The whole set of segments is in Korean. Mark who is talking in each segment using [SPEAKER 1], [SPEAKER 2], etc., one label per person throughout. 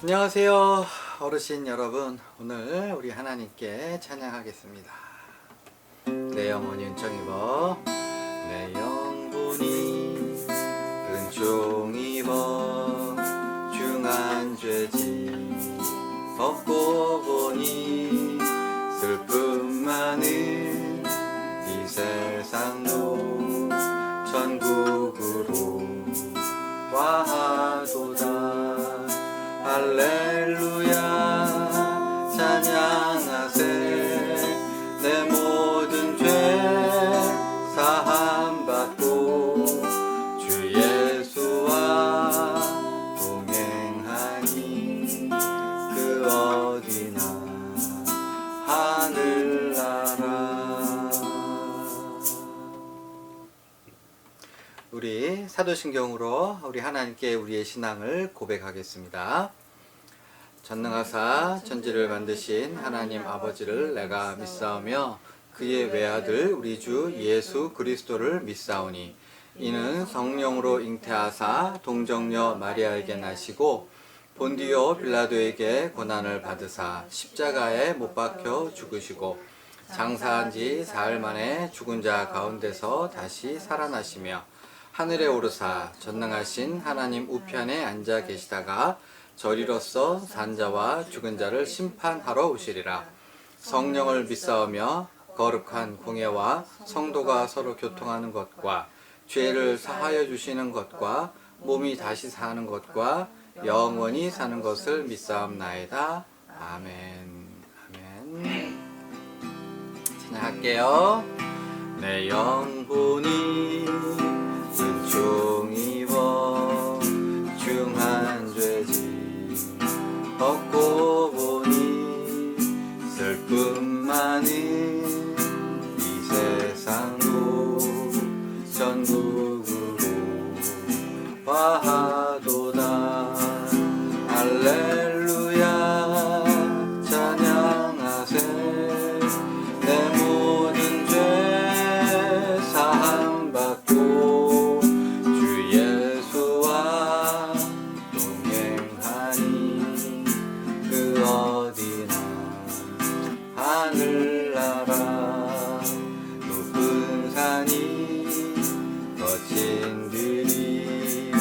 [SPEAKER 1] 안녕하세요 어르신 여러분. 오늘 우리 하나님께 찬양하겠습니다. 내 영혼이 은총 입어 내 영혼이 은총 입어 중한 죄지 벗고 보니 슬픔 많은 이 세상로 천국으로 와하도다. 할렐루야 찬양하세. 내 모든 죄 사함받고 주 예수와 동행하니 그 어디나 하늘나라. 우리 사도신경으로 우리 하나님께 우리의 신앙을 고백하겠습니다. 전능하사 천지를 만드신 하나님 아버지를 내가 믿사오며 그의 외아들 우리 주 예수 그리스도를 믿사오니 이는 성령으로 잉태하사 동정녀 마리아에게 나시고 본디오 빌라도에게 고난을 받으사 십자가에 못 박혀 죽으시고 장사한 지 사흘 만에 죽은 자 가운데서 다시 살아나시며 하늘에 오르사 전능하신 하나님 우편에 앉아 계시다가 저리로서 산자와 죽은 자를 심판하러 오시리라. 성령을 믿사오며 거룩한 공예와 성도가 서로 교통하는 것과 죄를 사하여 주시는 것과 몸이 다시 사는 것과 영원히 사는 것을 믿사옵나이다. 아멘. 아멘. 찬양할게요. 내 영혼이 은총 입어 중한 죄지 벗고 보니 슬픔 많은 이 세상로 전국으로 와하도다. 할렐루야 찬양하세. 내 모든 죄 사함받고 주 예수와 동행하니 그 어디나 하늘나라. 높은 산이 거친 들이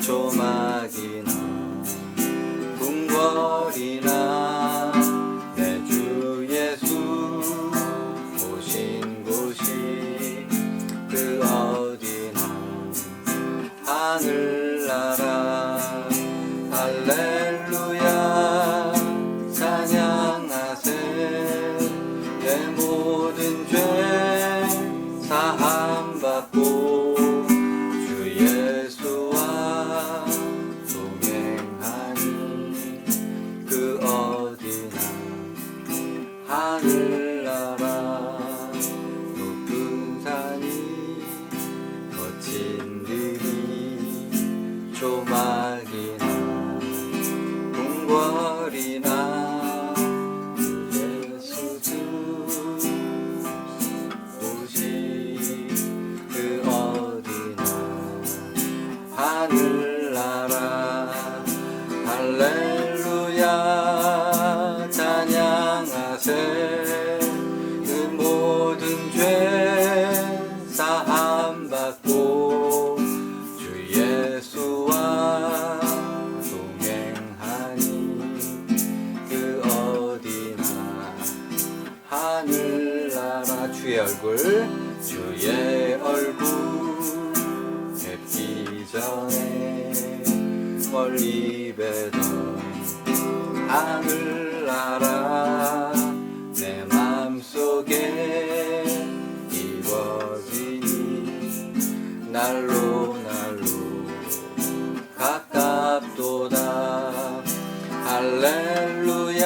[SPEAKER 1] 조막이나 궁궐이나 내 주 예수 오신 곳이 그 어디나 하늘나라. 할렐루야 찬양하세. 내 모든 죄 사함받고 주 예수와 동행하니 그 어디나 하늘나라. 높은 산이 거친 들이 조막이나 궁궐이나 주 예수 곳이 그 어디나 하늘나라. 할렐루야 찬양하세. 그 모든 죄 사함받고 주 예수와 동행하니 그 어디나 하늘나라. 주의 얼굴 주의 얼굴 뵙기 전에 멀리 뵈던 하늘나라. 내 맘속에 이루어지니 날로 가깝도다. 할렐루야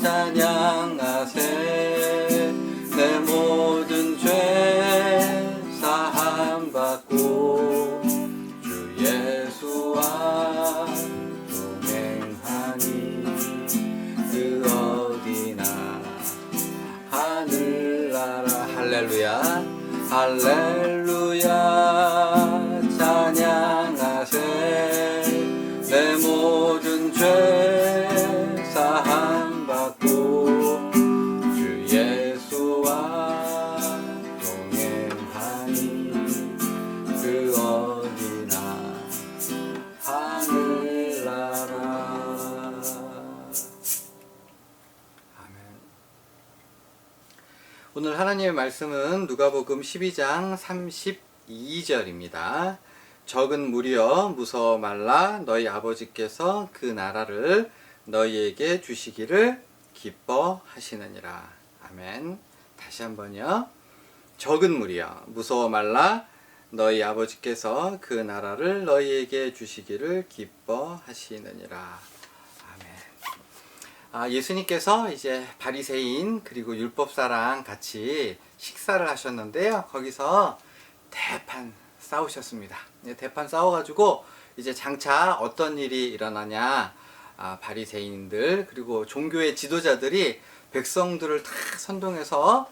[SPEAKER 1] 찬양하세. 내 모든 죄 사함받고 주 예수와 동행하니 그 어디나 하늘나라. 할렐루야 할렐루야 찬양하세. 내 모든 죄 사함 받고 주 예수와 동행하니 그 어디나 하늘나라. 아멘. 오늘 하나님의 말씀은 누가복음 12장 32절입니다. 적은 무리여 무서워 말라. 너희 아버지께서 그 나라를 너희에게 주시기를 기뻐하시느니라. 아멘. 다시 한번요. 적은 무리여 무서워 말라. 너희 아버지께서 그 나라를 너희에게 주시기를 기뻐하시느니라. 아멘. 예수님께서 이제 바리새인 그리고 율법사랑 같이 식사를 하셨는데요. 거기서 대판 싸우셨습니다. 대판 싸워가지고 이제 장차 어떤 일이 일어나냐, 바리새인들 그리고 종교의 지도자들이 백성들을 다 선동해서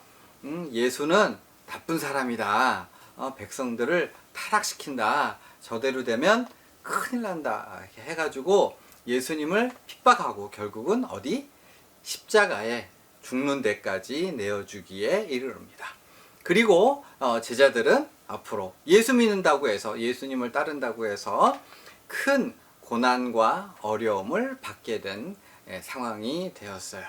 [SPEAKER 1] 예수는 나쁜 사람이다, 백성들을 타락시킨다, 저대로 되면 큰일 난다 이렇게 해가지고 예수님을 핍박하고 결국은 어디? 십자가에 죽는 데까지 내어주기에 이르릅니다. 그리고 제자들은 앞으로 예수 믿는다고 해서, 예수님을 따른다고 해서 큰 고난과 어려움을 받게 된 상황이 되었어요.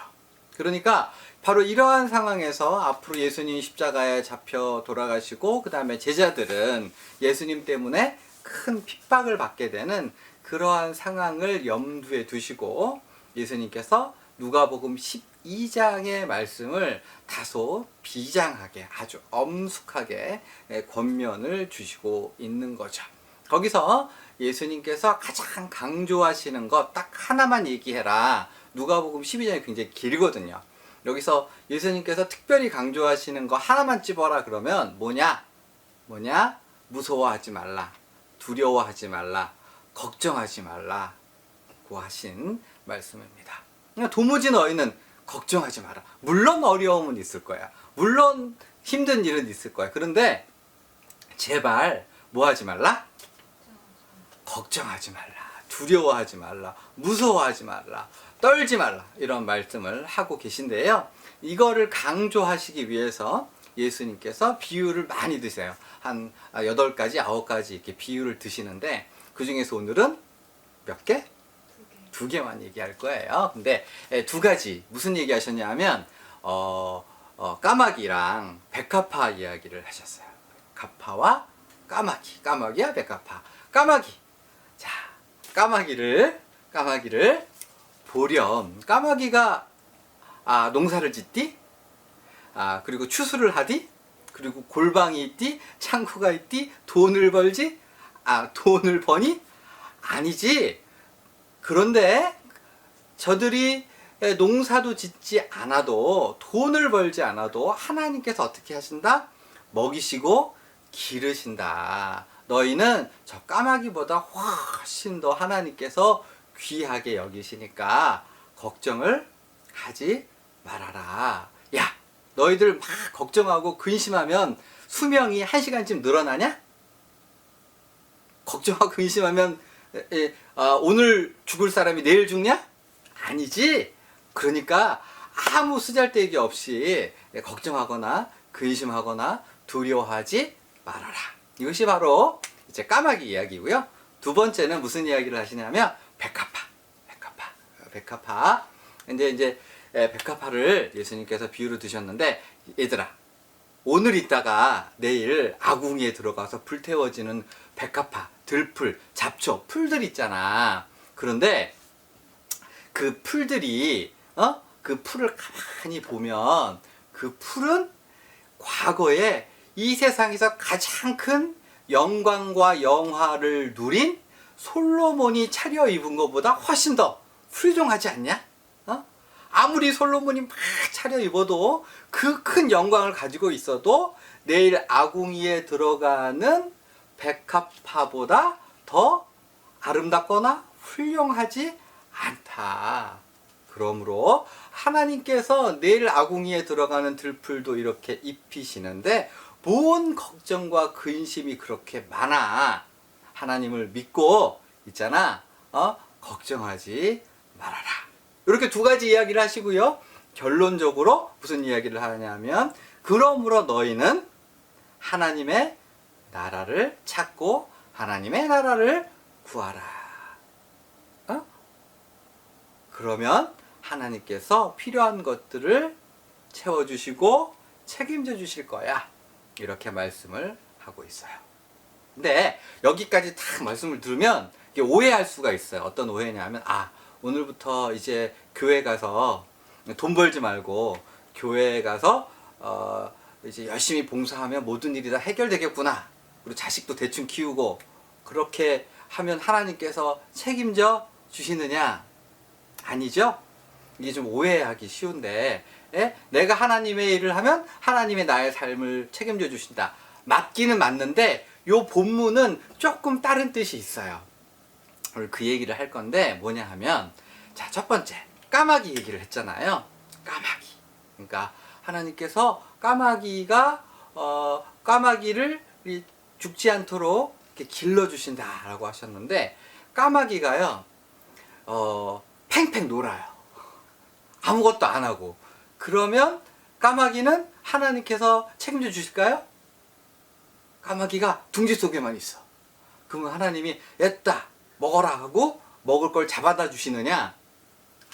[SPEAKER 1] 그러니까 바로 이러한 상황에서 앞으로 예수님 십자가에 잡혀 돌아가시고 그 다음에 제자들은 예수님 때문에 큰 핍박을 받게 되는 그러한 상황을 염두에 두시고 예수님께서 누가복음 12장의 말씀을 다소 비장하게, 아주 엄숙하게 권면을 주시고 있는 거죠. 거기서 예수님께서 가장 강조하시는 것 딱 하나만 얘기해라. 누가복음 12장이 굉장히 길거든요. 여기서 예수님께서 특별히 강조하시는 거 하나만 찝어라 그러면 뭐냐? 무서워하지 말라, 두려워하지 말라, 걱정하지 말라고 하신 말씀입니다. 도무지 너희는 걱정하지 마라. 물론 어려움은 있을 거야. 물론 힘든 일은 있을 거야. 그런데 제발 뭐 하지 말라? 걱정하지 말라, 두려워하지 말라, 무서워하지 말라, 떨지 말라, 이런 말씀을 하고 계신데요. 이거를 강조하시기 위해서 예수님께서 비유를 많이 드세요. 한 8가지, 9가지 이렇게 비유를 드시는데 그 중에서 오늘은 몇 개? 2개만 얘기할 거예요. 근데 2가지 무슨 얘기 하셨냐면 까마귀랑 백합화 이야기를 하셨어요. 갑화와 까마귀, 까마귀와 백합화. 까마귀. 자, 까마귀를 보렴. 까마귀가 농사를 짓디? 그리고 추수를 하디? 그리고 골방이 있디? 창고가 있디? 돈을 벌지? 돈을 버니? 아니지. 그런데 저들이 농사도 짓지 않아도, 돈을 벌지 않아도 하나님께서 어떻게 하신다? 먹이시고 기르신다. 너희는 저 까마귀보다 훨씬 더 하나님께서 귀하게 여기시니까 걱정을 하지 말아라. 야, 너희들 막 걱정하고 근심하면 수명이 1시간쯤 늘어나냐? 걱정하고 근심하면 오늘 죽을 사람이 내일 죽냐? 아니지. 그러니까 아무 쓰잘데기 없이 걱정하거나 근심하거나 두려워하지 말아라. 이것이 바로 이제 까마귀 이야기고요. 2번째는 무슨 이야기를 하시냐면 백합화. 근데 이제 백합화를 예수님께서 비유로 드셨는데, 얘들아, 오늘 있다가 내일 아궁이에 들어가서 불태워지는 백합화, 들풀, 잡초, 풀들 있잖아. 그런데 그 풀들이 그 풀을 가만히 보면 그 풀은 과거에 이 세상에서 가장 큰 영광과 영화를 누린 솔로몬이 차려입은 것보다 훨씬 더 훌륭하지 않냐? 아무리 솔로몬이 막 차려입어도 그 큰 영광을 가지고 있어도 내일 아궁이에 들어가는 백합화보다 더 아름답거나 훌륭하지 않다. 그러므로 하나님께서 내일 아궁이에 들어가는 들풀도 이렇게 입히시는데 뭔 걱정과 근심이 그렇게 많아? 하나님을 믿고 있잖아. 걱정하지 말하라. 이렇게 두 가지 이야기를 하시고요. 결론적으로 무슨 이야기를 하냐면 그러므로 너희는 하나님의 나라를 찾고 하나님의 나라를 구하라. 그러면 하나님께서 필요한 것들을 채워주시고 책임져 주실 거야. 이렇게 말씀을 하고 있어요. 근데 여기까지 딱 말씀을 들으면 오해할 수가 있어요. 어떤 오해냐면 오늘부터 이제 교회 가서 돈 벌지 말고 교회에 가서 이제 열심히 봉사하면 모든 일이 다 해결되겠구나. 그리고 자식도 대충 키우고 그렇게 하면 하나님께서 책임져 주시느냐? 아니죠? 이게 좀 오해하기 쉬운데 내가 하나님의 일을 하면 하나님의 나의 삶을 책임져 주신다. 맞기는 맞는데 요 본문은 조금 다른 뜻이 있어요. 오늘 그 얘기를 할 건데 뭐냐 하면 자, 첫 번째 까마귀 얘기를 했잖아요. 까마귀. 그러니까 하나님께서 까마귀를 죽지 않도록 이렇게 길러주신다라고 하셨는데 까마귀가요 팽팽 놀아요. 아무것도 안 하고. 그러면 까마귀는 하나님께서 책임져 주실까요? 까마귀가 둥지 속에만 있어. 그러면 하나님이 애따 먹어라 하고 먹을 걸 잡아다 주시느냐?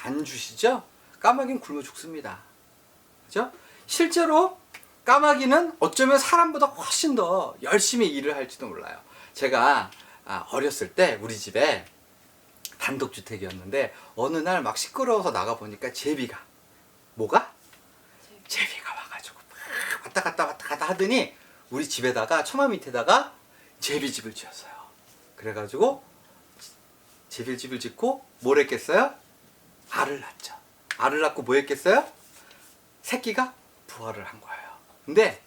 [SPEAKER 1] 안 주시죠? 까마귀는 굶어 죽습니다. 그죠? 실제로 까마귀는 어쩌면 사람보다 훨씬 더 열심히 일을 할지도 몰라요. 제가 어렸을 때 우리 집에 단독주택이었는데 어느 날 막 시끄러워서 나가보니까 제비가 제비가 와가지고 막 왔다 갔다 하더니 우리 집에다가 처마 밑에다가 제비집을 지었어요. 그래가지고 제비집을 짓고 뭘 했겠어요? 알을 낳죠. 알을 낳고 뭐 했겠어요? 새끼가 부화를 한 거예요. 근데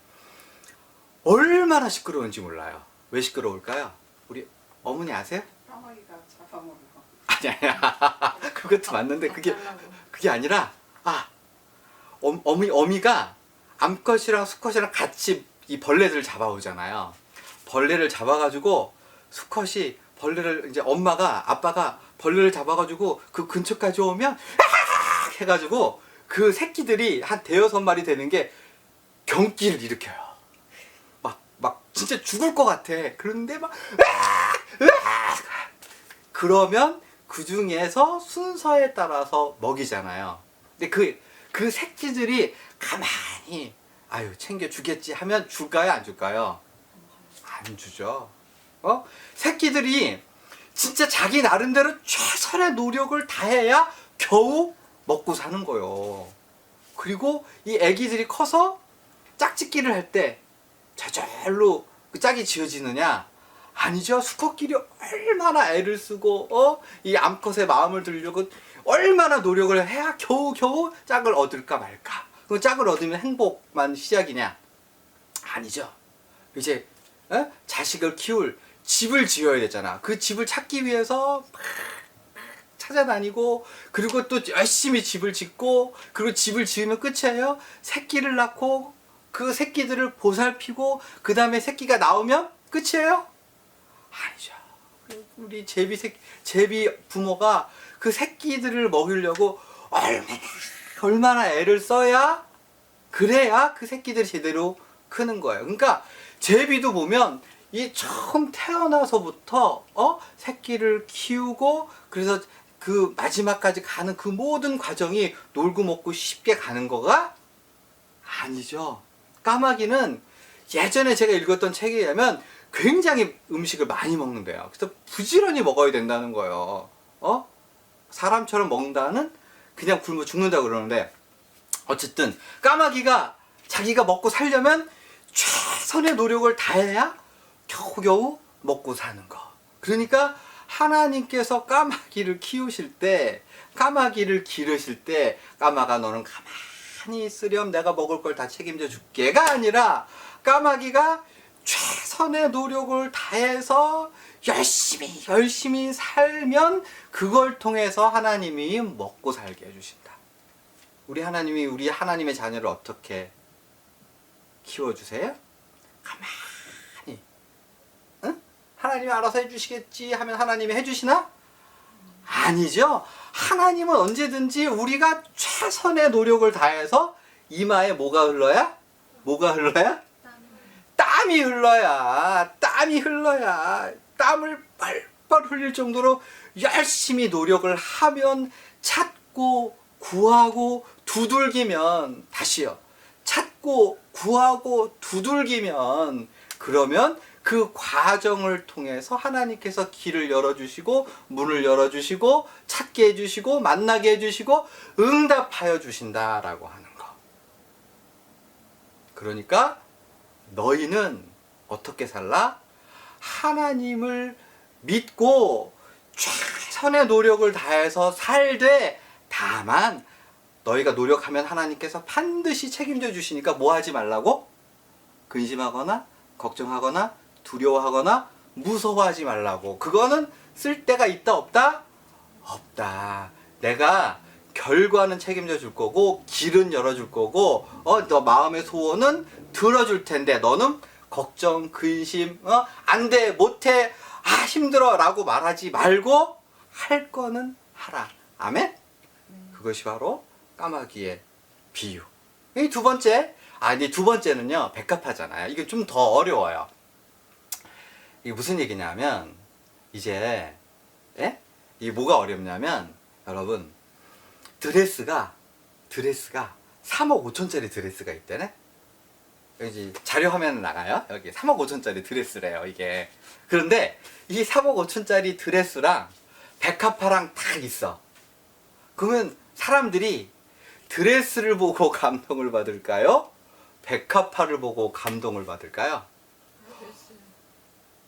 [SPEAKER 1] 얼마나 시끄러운지 몰라요. 왜 시끄러울까요? 우리 어머니 아세요?
[SPEAKER 2] 까마귀가 잡아먹어.
[SPEAKER 1] 아니야. 그것도 맞는데 그게 아니라 어미가 암컷이랑 수컷이랑 같이 이 벌레들을 잡아오잖아요. 벌레를 잡아가지고 수컷이 벌레를 이제 아빠가 벌레를 잡아가지고 그 근처까지 오면 해가지고 그 새끼들이 한 대여섯 마리 되는 게 경기를 일으켜요. 막 진짜 죽을 것 같아. 그런데 그러면 그 중에서 순서에 따라서 먹이잖아요. 근데 그 새끼들이 가만히 챙겨 주겠지 하면 줄까요? 안 줄까요? 안 주죠. 새끼들이 진짜 자기 나름대로 최선의 노력을 다해야 겨우 먹고 사는 거예요. 그리고 이 애기들이 커서 짝짓기를 할 때 저절로 그 짝이 지어지느냐? 아니죠. 수컷끼리 얼마나 애를 쓰고 이 암컷의 마음을 들려고 얼마나 노력을 해야 겨우 짝을 얻을까 말까. 그 짝을 얻으면 행복만 시작이냐? 아니죠. 이제 자식을 키울 집을 지어야 되잖아. 그 집을 찾기 위해서 찾아다니고 그리고 또 열심히 집을 짓고 그리고 집을 지으면 끝이에요. 새끼를 낳고 그 새끼들을 보살피고 그 다음에 새끼가 나오면 끝이에요? 아니죠. 우리 제비 부모가 그 새끼들을 먹이려고 얼마나 애를 써야 그래야 그 새끼들이 제대로 크는 거예요. 그러니까 제비도 보면 이 처음 태어나서부터 새끼를 키우고 그래서 그 마지막까지 가는 그 모든 과정이 놀고 먹고 쉽게 가는 거가 아니죠. 까마귀는 예전에 제가 읽었던 책에 의하면 굉장히 음식을 많이 먹는데요. 그래서 부지런히 먹어야 된다는 거예요. 사람처럼 먹는다는 그냥 굶어 죽는다고 그러는데 어쨌든 까마귀가 자기가 먹고 살려면 최선의 노력을 다해야 겨우겨우 먹고 사는 거. 그러니까 하나님께서 까마귀를 키우실 때 까마귀를 기르실 때 까마가 너는 가만히 있으렴 내가 먹을 걸 다 책임져 줄게가 아니라 까마귀가 최선의 노력을 다해서 열심히 살면 그걸 통해서 하나님이 먹고 살게 해주신다. 우리 하나님의 자녀를 어떻게 키워주세요? 가만히 하나님이 알아서 해주시겠지 하면 하나님이 해주시나? 아니죠. 하나님은 언제든지 우리가 최선의 노력을 다해서 이마에 뭐가 흘러야? 뭐가 흘러야? 땀이 흘러야. 땀이 흘러야. 땀을 빨빨 흘릴 정도로 열심히 노력을 하면, 찾고 구하고 두들기면, 다시요, 찾고 구하고 두들기면, 그러면 그 과정을 통해서 하나님께서 길을 열어주시고 문을 열어주시고 찾게 해주시고 만나게 해주시고 응답하여 주신다라고 하는 거. 그러니까 너희는 어떻게 살라? 하나님을 믿고 최선의 노력을 다해서 살되, 다만 너희가 노력하면 하나님께서 반드시 책임져 주시니까 뭐 하지 말라고? 근심하거나 걱정하거나 두려워하거나 무서워하지 말라고. 그거는 쓸데가 있다 없다? 없다. 내가 결과는 책임져 줄 거고 길은 열어줄 거고 너 마음의 소원은 들어줄 텐데 너는 걱정, 근심, 안 돼, 못해, 힘들어 라고 말하지 말고 할 거는 하라. 아멘? 그것이 바로 까마귀의 비유. 이 두 번째, 이 두 번째는요, 백합화잖아요. 이게 좀 더 어려워요. 이게 무슨 얘기냐면, 이제, 이게 뭐가 어렵냐면, 여러분, 드레스가 3억 5천짜리 드레스가 있대네? 여기 자료 화면 나가요? 여기 3억 5천짜리 드레스래요, 이게. 그런데 이 3억 5천짜리 드레스랑 백합화랑 딱 있어. 그러면 사람들이 드레스를 보고 감동을 받을까요? 백합화를 보고 감동을 받을까요?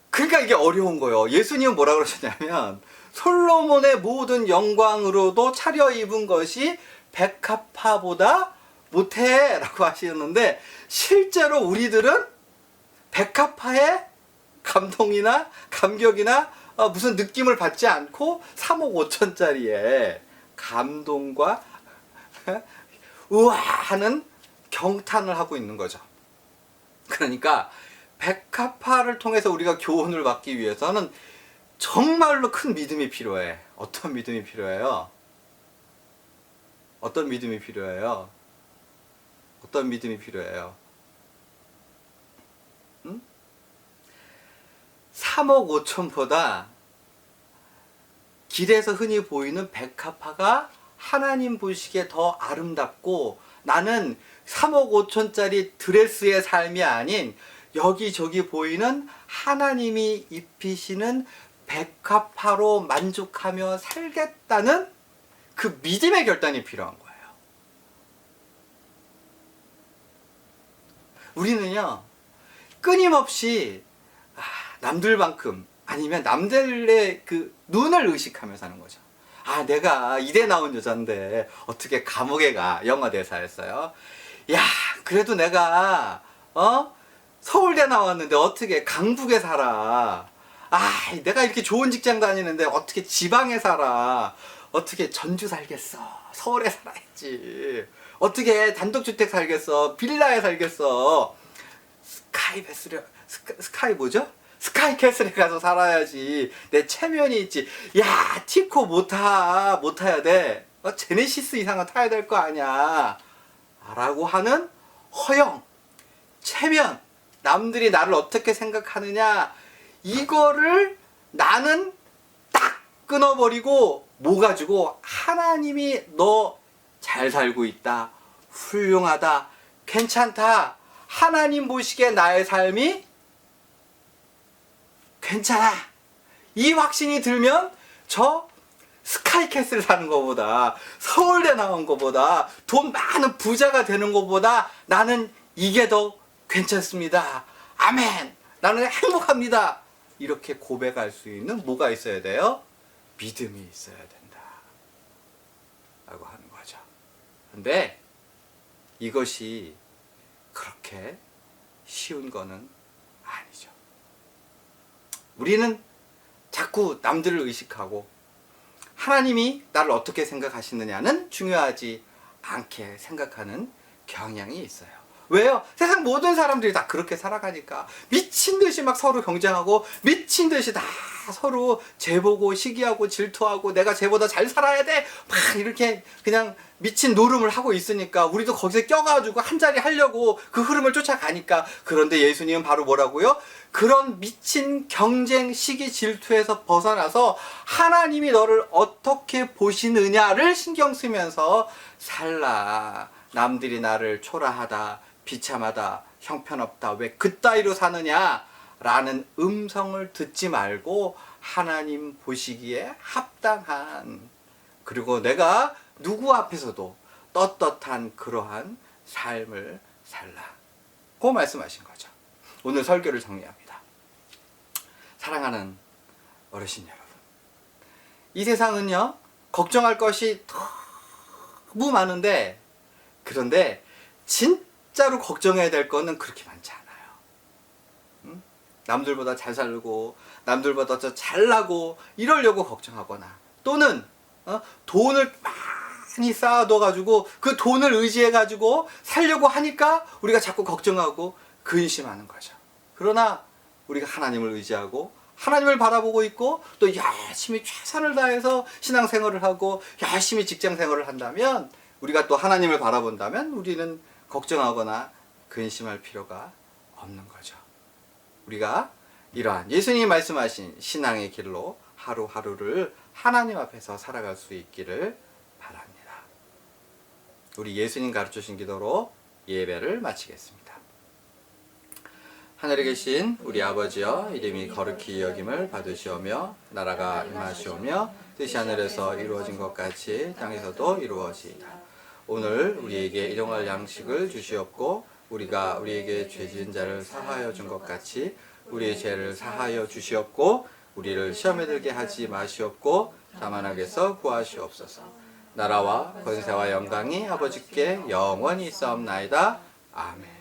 [SPEAKER 1] 그러니까 이게 어려운 거예요. 예수님은 뭐라 그러셨냐면, 솔로몬의 모든 영광으로도 차려입은 것이 백합화보다 못해 라고 하시는데, 실제로 우리들은 백합화에 감동이나 감격이나 무슨 느낌을 받지 않고 3억 5천짜리에 감동과 우와 하는 경탄을 하고 있는 거죠. 그러니까 백합화를 통해서 우리가 교훈을 받기 위해서는 정말로 큰 믿음이 필요해. 어떤 믿음이 필요해요? 어떤 믿음이 필요해요? 어떤 믿음이 필요해요? 3억 5천보다 길에서 흔히 보이는 백합화가 하나님 보시기에 더 아름답고, 나는 3억 5천짜리 드레스의 삶이 아닌 여기저기 보이는 하나님이 입히시는 백합화로 만족하며 살겠다는 그 믿음의 결단이 필요한 거예요. 우리는요, 끊임없이 남들만큼, 아니면 남들의 그 눈을 의식하며 사는 거죠. 내가 이대 나온 여잔데 어떻게 감옥에 가? 영어 대사였어요. 야, 그래도 내가 서울대 나왔는데 어떻게 강북에 살아? 내가 이렇게 좋은 직장 다니는데 어떻게 지방에 살아? 어떻게 전주 살겠어? 서울에 살아야지. 어떻게 단독주택 살겠어? 빌라에 살겠어? 스카이 뭐죠? 스카이캐슬에 가서 살아야지. 내 체면이 있지. 야, 티코 못 타야 돼. 제네시스 이상은 타야 될 거 아니야. 라고 하는 허영, 체면, 남들이 나를 어떻게 생각하느냐, 이거를 나는 딱 끊어버리고 뭐 가지고, 하나님이 너 잘 살고 있다, 훌륭하다, 괜찮다, 하나님 보시기에 나의 삶이 괜찮아, 이 확신이 들면 저 스카이캐슬 사는 것보다, 서울대 나온 것보다, 돈 많은 부자가 되는 것보다 나는 이게 더 괜찮습니다. 아멘. 나는 행복합니다. 이렇게 고백할 수 있는 뭐가 있어야 돼요? 믿음이 있어야 된다 라고 하는 거죠. 근데 이것이 그렇게 쉬운 거는 아니죠. 우리는 자꾸 남들을 의식하고 하나님이 나를 어떻게 생각하시느냐는 중요하지 않게 생각하는 경향이 있어요. 왜요? 세상 모든 사람들이 다 그렇게 살아가니까 미친 듯이 막 서로 경쟁하고 미친 듯이 다 서로 쟤보고 시기하고 질투하고 내가 쟤보다 잘 살아야 돼 막 이렇게 그냥 미친 노름을 하고 있으니까 우리도 거기서 껴가지고 한 자리 하려고 그 흐름을 쫓아가니까. 그런데 예수님은 바로 뭐라고요? 그런 미친 경쟁 시기 질투에서 벗어나서 하나님이 너를 어떻게 보시느냐를 신경 쓰면서 살라. 남들이 나를 초라하다, 비참하다, 형편없다, 왜 그따위로 사느냐 라는 음성을 듣지 말고 하나님 보시기에 합당한, 그리고 내가 누구 앞에서도 떳떳한 그러한 삶을 살라. 그 말씀하신 거죠. 오늘 설교를 정리합니다. 사랑하는 어르신 여러분, 이 세상은요 걱정할 것이 너무 많은데, 그런데 진짜로 걱정해야 될 거는 그렇게 많지 않아요. 남들보다 잘 살고 남들보다 더 잘나고 이러려고 걱정하거나, 또는 돈을 많이 쌓아둬가지고 그 돈을 의지해가지고 살려고 하니까 우리가 자꾸 걱정하고 근심하는 거죠. 그러나 우리가 하나님을 의지하고 하나님을 바라보고 있고 또 열심히 최선을 다해서 신앙생활을 하고 열심히 직장생활을 한다면, 우리가 또 하나님을 바라본다면 우리는 걱정하거나 근심할 필요가 없는 거죠. 우리가 이러한 예수님이 말씀하신 신앙의 길로 하루하루를 하나님 앞에서 살아갈 수 있기를 바랍니다. 우리 예수님 가르쳐주신 기도로 예배를 마치겠습니다. 하늘에 계신 우리 아버지여, 이름이 거룩히 여김을 받으시오며 나라가 임하시오며 뜻이 하늘에서 이루어진 것 같이 땅에서도 이루어지이다. 오늘 우리에게 일용할 양식을 주시옵고 우리가 우리에게 죄지은 자를 사하여 준 것 같이 우리의 죄를 사하여 주시옵고 우리를 시험에 들게 하지 마시옵고 다만 악에서 구하시옵소서. 나라와 권세와 영광이 아버지께 영원히 있사옵나이다. 아멘.